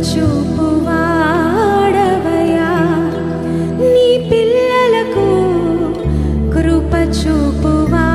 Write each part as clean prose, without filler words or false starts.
చూపువాడవయా నీ పిల్లలకు కృప చూపువాడవయా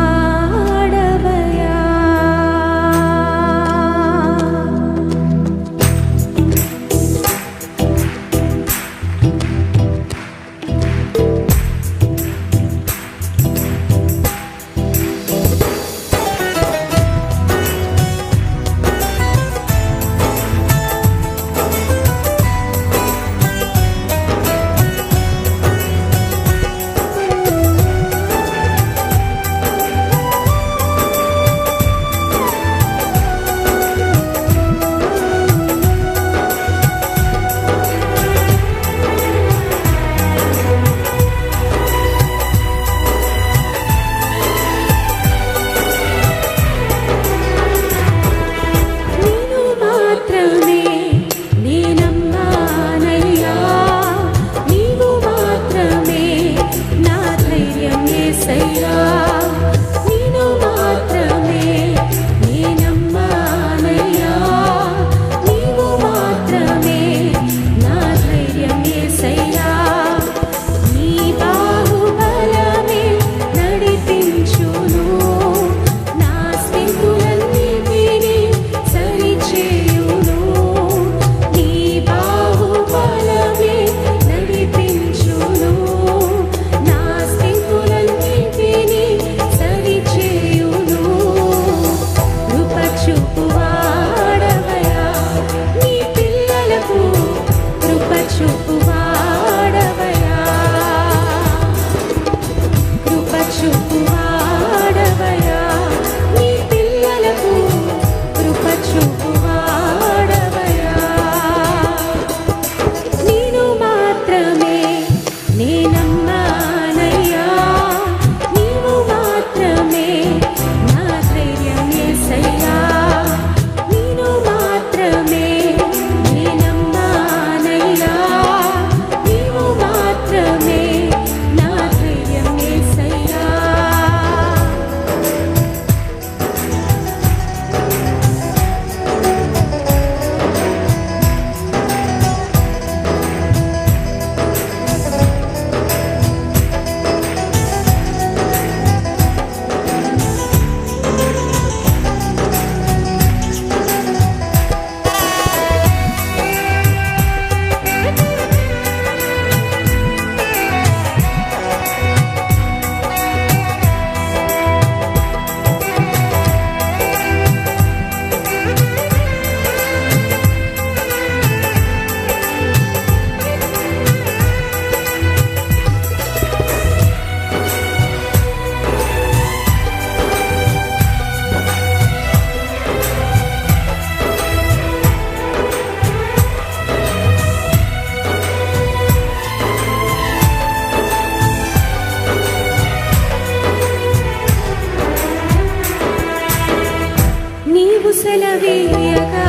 సెలవీయగా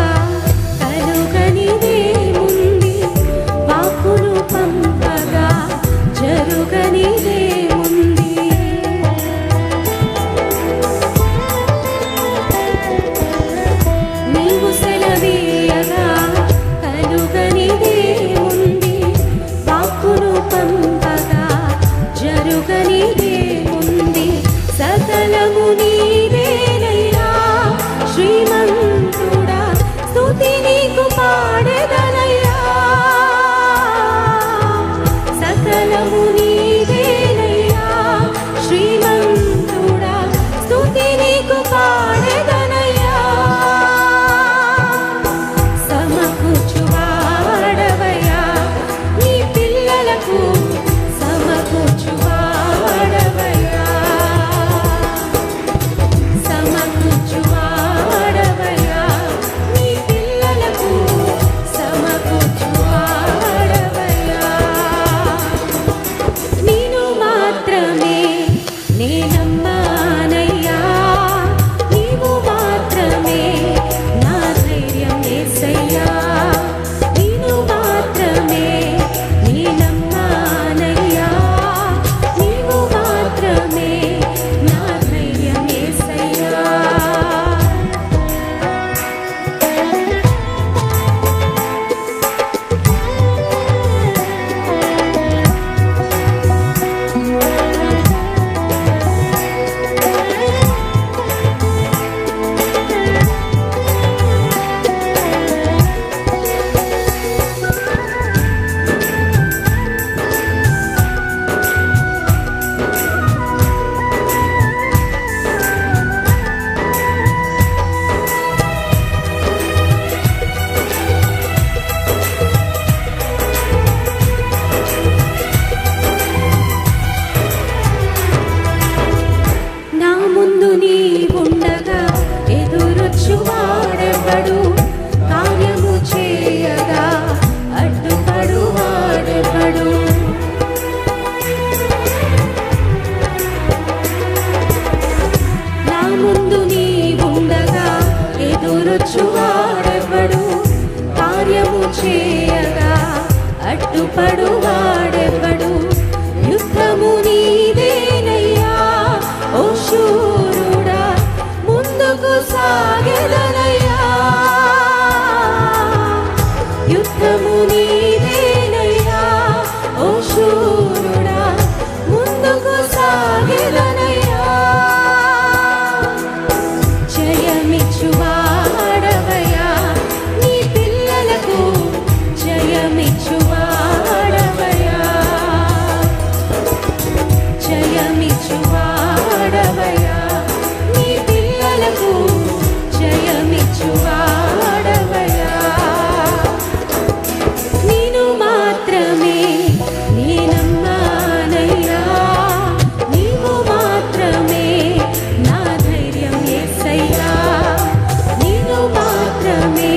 కలుగనిదేముంది వాక్కును పంపగా జరుగనిదేముంది నీవు సెలవీయగా కలుగనిదేముంది వాక్కును పంపగా జరుగనిదేముంది సకలము నీవేనయ్యా శ్రీమంతుడా స్తుతి నీకు పాడెదనయ్యా సకలము నీవేనయ్యా శ్రీమంతుడా స్తుతి నీకు పాడెదనయ్యా సమకూర్చువాడవయ్యా నీ పిల్లలకు సమకూర్చువాడవయ్యా సమకూర్చువాడవయ్యా నీ పిల్లలకు బలపరచువాడెవడు, కార్యము చేయగా అడ్డుపడువాడెవడు. యుద్ధము నీదేనయ్యా ఓ శూరుడా, ముందుకు సాగెదనయ్యా. యుద్ధము నీదేనయ్యా ఓ శూరుడా, ముందుకు సాగెదనయ్యా. జయమిచ్చువాడవయ్యా నీ పిల్లలకు, జయమిచ్చువాడవయ్యా, జయమిచ్చువాడవయ్యా నీ పిల్లలకు, జయమిచ్చువాడవయ్యా. నీను మాత్రమే నేనమ్మానయ్యా, నీవు మాత్రమే నా ధైర్యం యేసయ్యా. నీవు మాత్రమే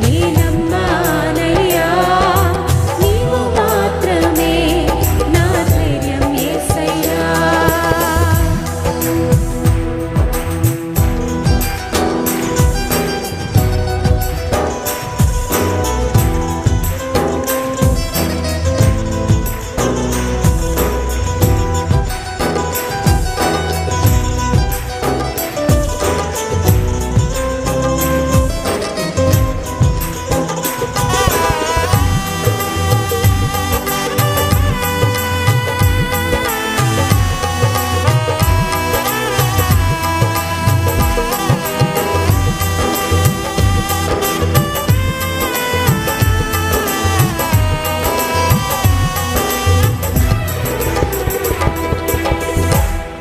నేనమ్మానయ్యా, నీవు మాత్రమే నా ధైర్యం యేసయ్యా.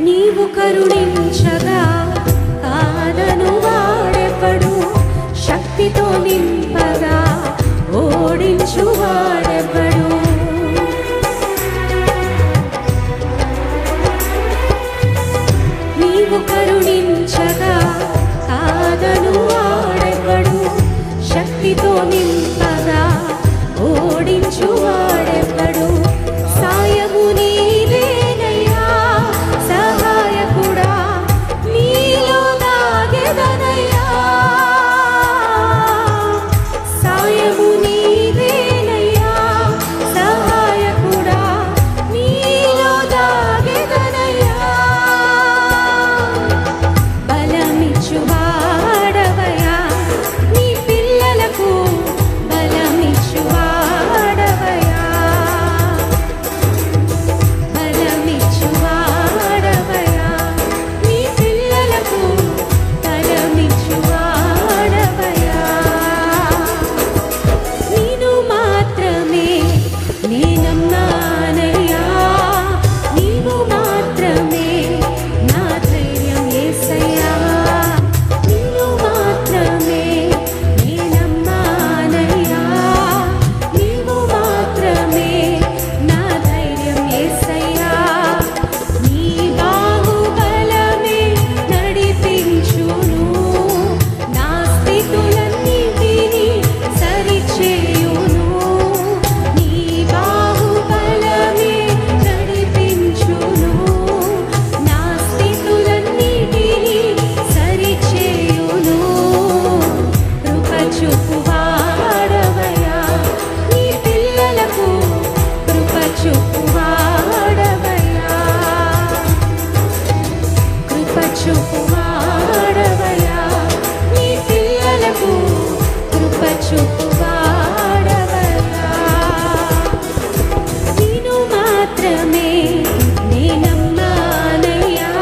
నీవు కరుణించగా కాదను వాడెవడు, శక్తితో నింపగా ఓడించువాడెవడు. నీవు కరుణించగా కాదను వాడెవడు, శక్తితో నింపగా ఓడించువాడెవడు. సాయము నీవేనయ్యా సహాయకుడా, నీలో దాగెదనయ్యా. సాయము నీవేనయ్యా సహాయకుడా, నీలో దాగెదనయ్యా. బలమిచ్చువాడవయ్యా నీ పిల్లలకు, బలమిచ్చువాడవయ్యా, బలమిచ్చువాడవయ్యా నీ పిల్లలకు, బలమిచ్చువాడవయ్యా. నీను మాత్రమే నేనమ్మానయ్యా, నీవు మాత్రమే నా ధైర్యం యేసయ్యా. నీవు మాత్రమే నేనమ్మానయ్యా, నీవు మాత్రమే నా ధైర్యం యేసయ్యా. నీ బాహుబలమే నడిపించును, నా స్థితులన్నిటినీ సరిచేయును. నీ బాహుబలమే నడిపించును, నా స్థితులన్నిటినీ సరిచేయును. కృప చూపువాడవయ్యా నీ పిల్లలకు, కృప చూపువాడవయ్యా, కృప చూపువాడవయ్యా నీ పిల్లలకు, కృప చూపువాడవయ్యా. నీను మాత్రమే నేనమ్మానయ్యా,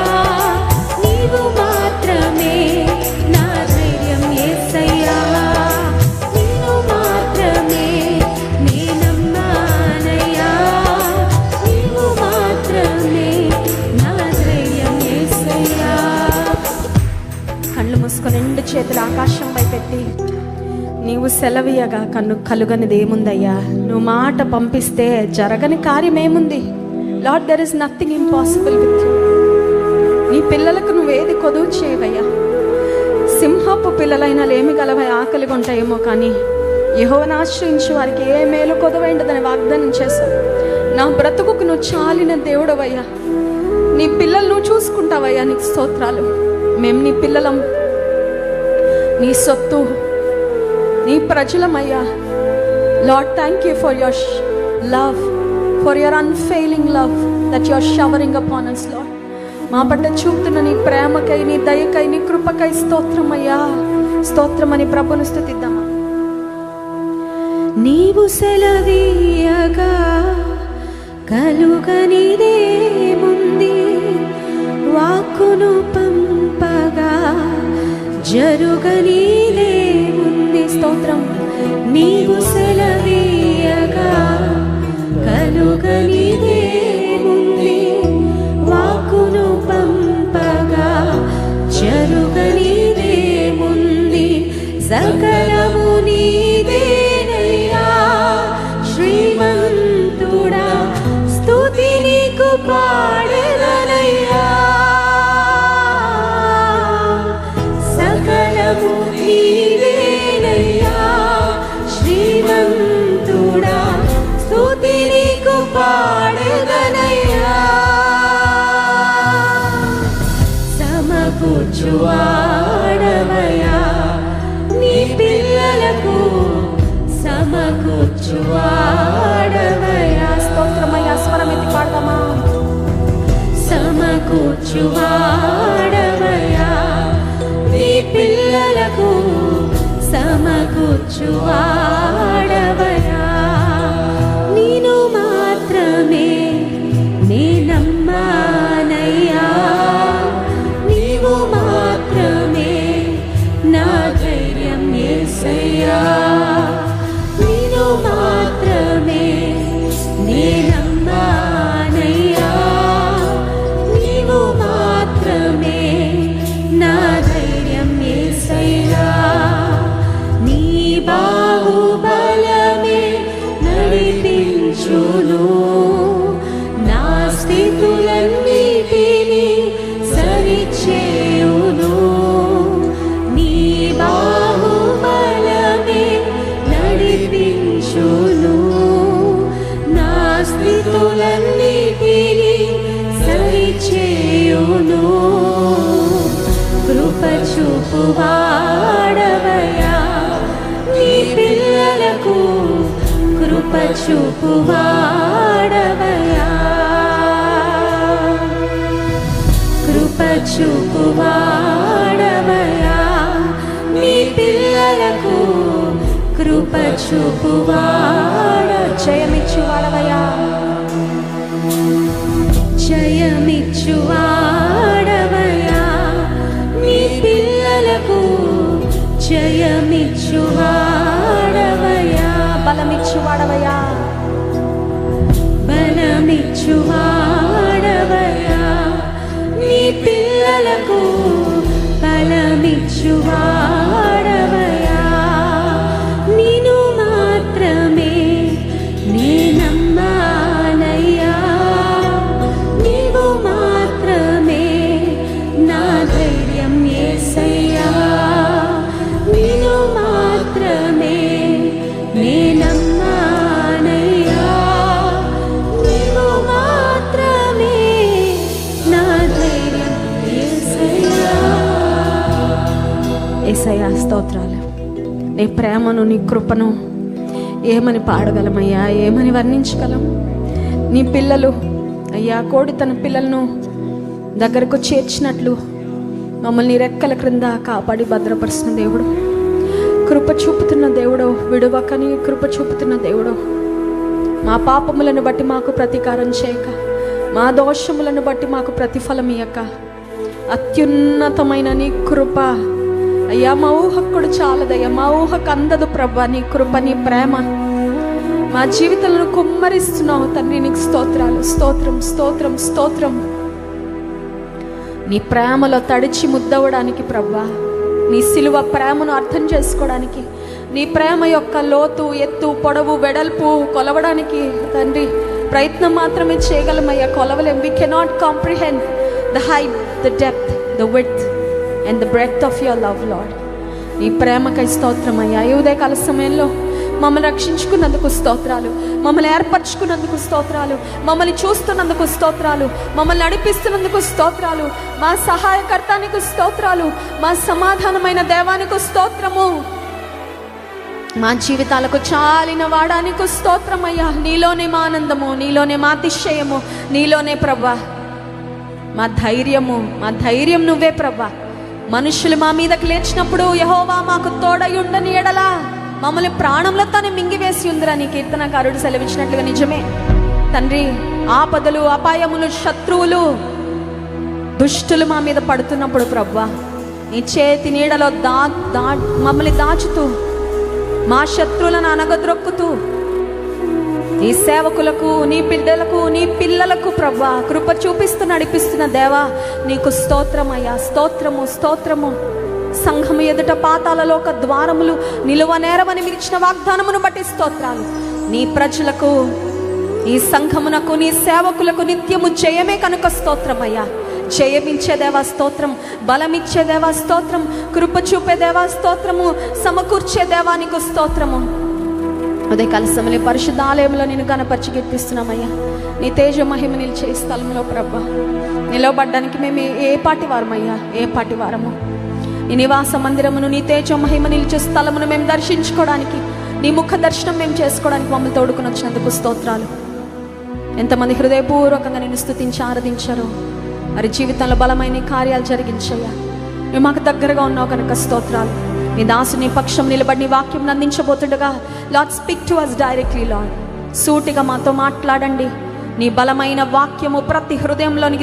నీవు మాత్రమే నా ధైర్యం యేసయ్యా. నీవు మాత్రమే నేనమ్మానయ్యా, నీవు మాత్రమే నా ధైర్యం యేసయ్యా. కళ్ళు మూసుకొని రెండు చేతులు ఆకాశం వైపెత్తి, నీవు సెలవీయగా కలుగనిది ఏముందయ్యా? నువ్వు మాట పంపిస్తే జరగని కార్యం ఏముంది? Lord, there is nothing impossible with you. నీ పిల్లలకు నువ్వేది కొదువు చేయవయ్యా. సింహపు పిల్లలైనా లేమి గలవై ఆకలిగా ఉంటాయేమో, కానీ యెహోవాను ఆశ్రయించి వారికి ఏ మేలు కొదవైండదని వాగ్దానం చేశావు. నా బ్రతుకుకు నువ్వు చాలిన దేవుడవయ్యా. నీ పిల్లలు నువ్వు చూసుకుంటావయ్యా, నీకు స్తోత్రాలు. మేము నీ పిల్లలం. నీ సొత్తు, నీ ప్రజలమయ్యా. Lord, thank you for your love, for your unfailing love that you are showering upon us, Lord. మా పట్ల చూపుతున్న నీ ప్రేమకై, నీ దయకై, నీ కృపకై స్తోత్రమయ్యా, స్తోత్రమని ప్రభుని స్తుతిద్దామా. నీవు సెలవీయగా కలుగనిదేముంది, వాక్కును పంపగా జరుగనిదేముంది. స్తోత్రం. నీవు సెలవీయగా కలుగనిదేముంది, వాక్కును పంపగా జరుగనిదేముంది. సకలము నీదేనయ్యా శ్రీమంతుడా, స్తుతి నీకు పాడెదనయ్యా. సకలము నీదేనయ్యా శ్రీమంతుడా, స్తుతి నీకు పాడెదనయ్యా. సమకూర్చువాడవయ్యా నీ పిల్లలకు, సమకూర్చువాడవయ్యా. స్తోత్రమయ్యా. స్వరమెత్తి పాడదామా. సమకూర్చువాడవయ్యా నీ పిల్లలకు, సమకూర్చువాడవయ్యా. నీను మాత్రమే నీ నమ్మానయ్యా, నీవు మాత్రమే నా ధైర్యం యేసయ్యా. నీను మాత్రమే నీ నమ్మానయ్యా, నీవు మాత్రమే నా ధైర్యం యేసయ్యా. నీ బాహుబలమే నడిపించును, నా స్థితులన్నిటినీ సరిచేయును. నీ బాహుబలమే నడిపించును, నా స్థితులన్నిటినీ సరిచేయును. కృప చూపువాడవయ్యా నీ పిల్లలకు, కృప చూపువాడవయ్యా. కృప చూపువాడవయ్యా నీ పిల్లలకు, కృప చూపువాడ. జయమిచ్చువాడవయ్యా, జయమిచ్చువాడవయ్యా నీ పిల్లలకు, జయమిచ్చువాడవయ్యా. బలమిచ్చువాడవయ్యా, బలమిచ్చువాడవయ్యా నీ పిల్లలకు, బలమిచ్చువాడవయ్యా. నీను మాత్రమే నీ నమ్మానయ్యా, నీవు మాత్రమే నా ధైర్యం యేసయ్యా. నీను మాత్రమే నీ నమ్మానయ్యా, నీవు మాత్రమే నా ధైర్యం యేసయ్యా. యేసయ్యా స్తోత్రాలు. నీ ప్రేమను, నీ కృపను ఏమని పాడగలమయ్యా, ఏమని వర్ణించగలం? నీ పిల్లలు అయ్యా, కోడి తన పిల్లలను దగ్గరకు చేర్చినట్లు మమ్మల్ని రెక్కల క్రింద కాపాడి భద్రపరుస్తున్న దేవుడు, కృప చూపుతున్న దేవుడు, విడువకని కృప చూపుతున్న దేవుడు. మా పాపములను బట్టి మాకు ప్రతీకారం చేయక, మా దోషములను బట్టి మాకు ప్రతిఫలం ఇయ్యక, అత్యున్నతమైన నీ కృప అయ్యా మా ఊహకు కూడా చాలదయ్యా, మా ఊహకు అందదు ప్రభా. నీ కృప, నీ ప్రేమ మా జీవితాలను కుమ్మరిస్తున్నావు తండ్రి. నీకు స్తోత్రాలు, స్తోత్రం, స్తోత్రం, స్తోత్రం. నీ ప్రేమలో తడిచి ముద్దవడానికి ప్రభా, నీ సిలువ ప్రేమను అర్థం చేసుకోవడానికి, నీ ప్రేమ యొక్క లోతు, ఎత్తు, పొడవు, వెడల్పు కొలవడానికి తండ్రి ప్రయత్నం మాత్రమే చేయగలమయ్యా, కొలవలేం. We cannot comprehend the height, the depth, the width and the breadth of your love, Lord. నీ ప్రేమకై స్తోత్రం అయ్యా. ఈ ఉదయకాల సమయంలో మమ్మల్ని రక్షించుకున్నందుకు స్తోత్రాలు, మమ్మల్ని ఏర్పరచుకున్నందుకు స్తోత్రాలు, మమ్మల్ని చూస్తున్నందుకు స్తోత్రాలు, మమ్మల్ని నడిపిస్తున్నందుకు స్తోత్రాలు, మా సహాయకర్తానికి స్తోత్రాలు, మా సమాధానమైన దేవానికి స్తోత్రము, మా జీవితాలకు చాలిన వాడానికి స్తోత్రమయ్యా. నీలోనే మా ఆనందము, నీలోనే మా అతిశయము, నీలోనే ప్రభా మా ధైర్యం నువ్వే ప్రభా. మనుషులు మా మీదకి లేచినప్పుడు యెహోవా మాకు తోడై ఉండని ఎడలా మమ్మల్ని ప్రాణంలోనే మింగివేసి ఉందిరా నీ కీర్తనకారుడు సెలవిచ్చినట్లుగా. నిజమే తండ్రి, ఆపదలు, అపాయములు, శత్రువులు, దుష్టులు మా మీద పడుతున్నప్పుడు ప్రభా నీ చేతి నీడలో మమ్మల్ని దాచుతూ, మా శత్రువులను అనగద్రొక్కుతూ, నీ సేవకులకు, నీ బిడ్డలకు, నీ పిల్లలకు ప్రభా కృప చూపిస్తూ నడిపిస్తున్న దేవా నీకు స్తోత్రమయ్యా. స్తోత్రము. సంఘము ఎదుట పాతాళలోక ద్వారములు నిలువనేరవని మీరు ఇచ్చిన వాగ్దానమును బట్టి స్తోత్రాలు. నీ ప్రజలకు, నీ సంఘమునకు, నీ సేవకులకు నిత్యము జయమే కనుక స్తోత్రమయ్యా. జయమిచ్చే దేవా స్తోత్రం, బలమిచ్చే దేవా స్తోత్రం, కృప చూపే దేవా స్తోత్రము, సమకూర్చే దేవా నీకు స్తోత్రము. అదే కలసమని పరిశుద్ధ ఆలయంలో నేను గణపరిచి కీర్తిస్తున్నామయ్యా. నీ తేజ మహిమ నిలిచే స్థలంలో ప్రభా నిలవబడ్డానికి మేము ఏ పాటి వారము నీ నివాస మందిరమును, నీ తేజ మహిమ నిలిచే స్థలమును మేము దర్శించుకోవడానికి, నీ ముఖ దర్శనం మేము చేసుకోవడానికి మమ్మల్ని తోడుకుని వచ్చినందుకు స్తోత్రాలు. ఎంతమంది హృదయపూర్వకంగా నేను స్తుతించి ఆరాధించారో వారి జీవితంలో బలమైన కార్యాలు జరిగించయ్యా. నువ్వు మాకు దగ్గరగా ఉన్నావు కనుక స్తోత్రాలు. నీ దాసుని పక్షం నిలబడి నీ వాక్యం అందించబోతుండగా Lord speak to us directly Lord. సూటిగా మాతో మాట్లాడండి. నీ బలమైన వాక్యము ప్రతి హృదయంలోనికి